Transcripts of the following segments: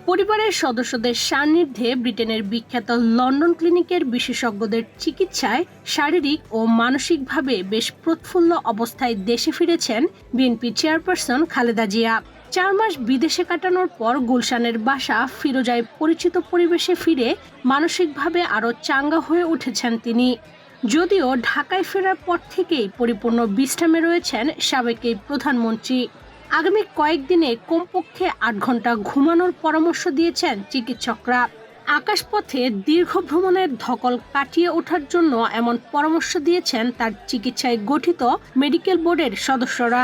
পরিবারের সদস্যদের সান্নিধ্যে ব্রিটেনের বিখ্যাত লন্ডন ক্লিনিকের বিশেষজ্ঞদের চিকিৎসায় শারীরিক ও মানসিকভাবে বেশ প্রফুল্ল অবস্থায় দেশে ফিরেছেন বিএনপি চেয়ারপারসন খালেদা জিয়া। 4 মাস বিদেশে কাটানোর পর গুলশানের বাসা ফিরোজায় পরিচিত পরিবেশে ফিরে মানসিকভাবে আরও চাঙ্গা হয়ে উঠেছেন তিনি। যদিও ঢাকায় ফেরার পর থেকেই পরিপূর্ণ বিশ্রামে রয়েছেন সাবেক এই প্রধানমন্ত্রী। আগামী কয়েকদিনে কমপক্ষে 8 ঘন্টা ঘুমানোর পরামর্শ দিয়েছেন চিকিৎসকরা। আকাশপথে দীর্ঘ ভ্রমণের ধকল কাটিয়ে ওঠার জন্য এমন পরামর্শ দিয়েছেন তার চিকিৎসায় গঠিত মেডিকেল বোর্ডের সদস্যরা।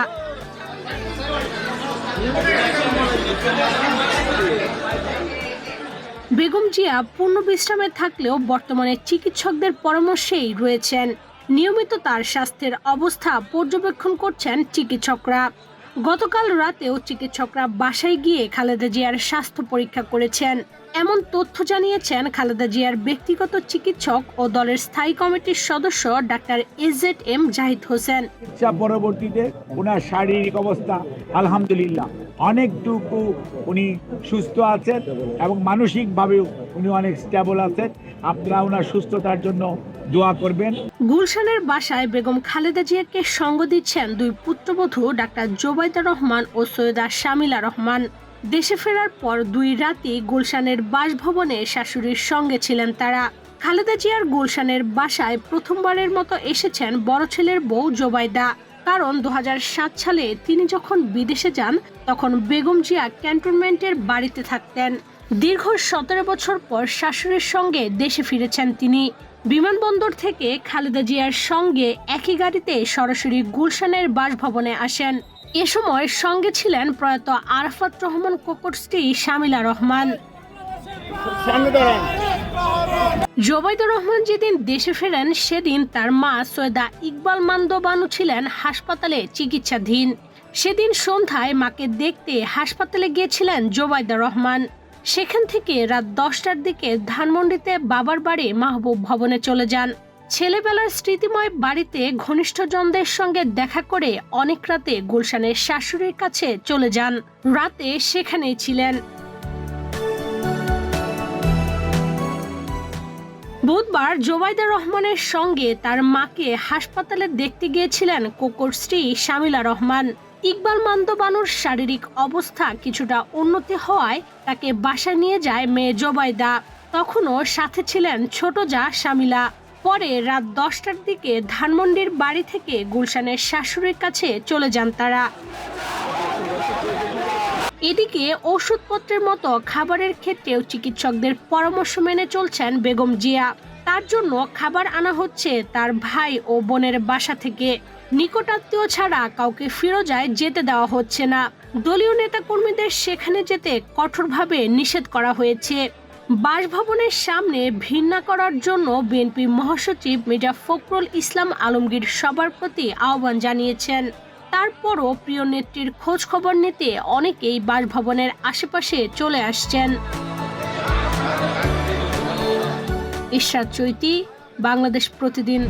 বেগম জিয়া পূর্ণ বিশ্রামে থাকলেও বর্তমানে চিকিৎসকদের পরামর্শেই রয়েছেন। নিয়মিত তার স্বাস্থ্যের অবস্থা পর্যবেক্ষণ করছেন চিকিৎসকরা। গতকাল রাতেও চিকিৎসকরা বাসায় গিয়ে খালেদা জিয়ার স্বাস্থ্য পরীক্ষা করেছেন। এমন তথ্য জানিয়েছেন খালেদা জিয়ার ব্যক্তিগত চিকিৎসক ও দলের স্থায়ী কমিটির সদস্য ডাক্তার এজেড-এম জাহিদ হোসেন। চিকিৎসা পরবর্তীতে ওনার শারীরিক অবস্থা আলহামদুলিল্লাহ অনেকটুকু উনি সুস্থ আছেন এবং মানসিকভাবেও উনি অনেক স্টেবল আছেন। আপনারা ওনার সুস্থতার জন্য দোয়া করবেন। গুলশানের বাসায় বেগম খালেদা জিয়াকে সঙ্গ দিচ্ছেন 2 পুত্রবধূ ডাক্তার জোবাইদা রহমান ও সৈয়দা শামিলা রহমান। দেশে ফেরার পর 2 রাতই গুলশানের বাসভবনে শাশুড়ির সঙ্গে ছিলেন তারা। খালেদা জিয়ার গুলশানের বাসায় প্রথমবারের মতো এসেছেন বড় ছেলের বউ জোবাইদা। কারণ 2007 সালে তিনি যখন বিদেশে যান তখন বেগম জিয়া ক্যান্টনমেন্টের বাড়িতে থাকতেন। দীর্ঘ 17 বছর পর শাশুড়ির সঙ্গে দেশে ফিরেছেন তিনি। বিমানবন্দর থেকে খালেদা জিয়ার সঙ্গে একই গাড়িতে সরাসরি গুলশানের বাসভবনে আসেন। এ সময় সঙ্গে ছিলেন প্রয়াত আরাফাত রহমান কোকোর স্ত্রী শামিলা রহমান। জোবাইদুর রহমান যেদিন দেশে ফেরেন সেদিন তার মা সৈয়দা ইকবাল মান্দ বানু ছিলেন হাসপাতালে চিকিৎসাধীন। সেদিন সন্ধ্যায় মাকে দেখতে হাসপাতালে গিয়েছিলেন জোবাইদা রহমান। সেখান থেকে রাত 10টার দিকে ধানমন্ডিতে বাবার বাড়ি মাহবুব ভবনে চলে যান। ছেলেবেলার স্মৃতিময় বাড়িতে ঘনিষ্ঠজনদের সঙ্গে দেখা করে অনেক রাতে গুলশানের শাশুড়ির কাছে চলে যান। রাতে সেখানেই ছিলেন। বুধবার জোবাইদা রহমানের সঙ্গে তার মাকে হাসপাতালে দেখতে গিয়েছিলেন কোকোর স্ত্রী শামিলা রহমান। ইকবাল মান্দ বানুর শারীরিক অবস্থা কিছুটা উন্নতি হওয়ায় তাকে বাসায় নিয়ে যায় মেয়ে জোবাইদা। তখনও সাথে ছিলেন ছোট জা শামিলা। পরে রাত 10টার দিকে ধানমন্ডির বাড়ি থেকে গুলশানের শাশুড়ির কাছে চলে যান তারা। এদিকে ওষুধপত্রের মতো খাবারের ক্ষেত্রেও চিকিৎসকদের পরামর্শ মেনে চলছেন বেগম জিয়া। তার জন্য খাবার আনা হচ্ছে তার ভাই ও বোনের বাসা থেকে। নিকটাত্মীয় ছাড়া কাউকে ফিরোজায় যেতে দেওয়া হচ্ছে না। দলীয় নেতাকর্মীদের সেখানে যেতে কঠোরভাবে নিষেধ করা হয়েছে। বাসভবনের সামনে ভিড় না করার জন্য বিএনপি মহাসচিব মির্জা ফখরুল ইসলাম আলমগীর সবার প্রতি আহ্বান জানিয়েছেন। তারপরও প্রিয় নেত্রীর খোঁজ খবর নিতে অনেকেই বাসভবনের আশেপাশে চলে আসছেন। ইশরাত চৈতি, বাংলাদেশ প্রতিদিন।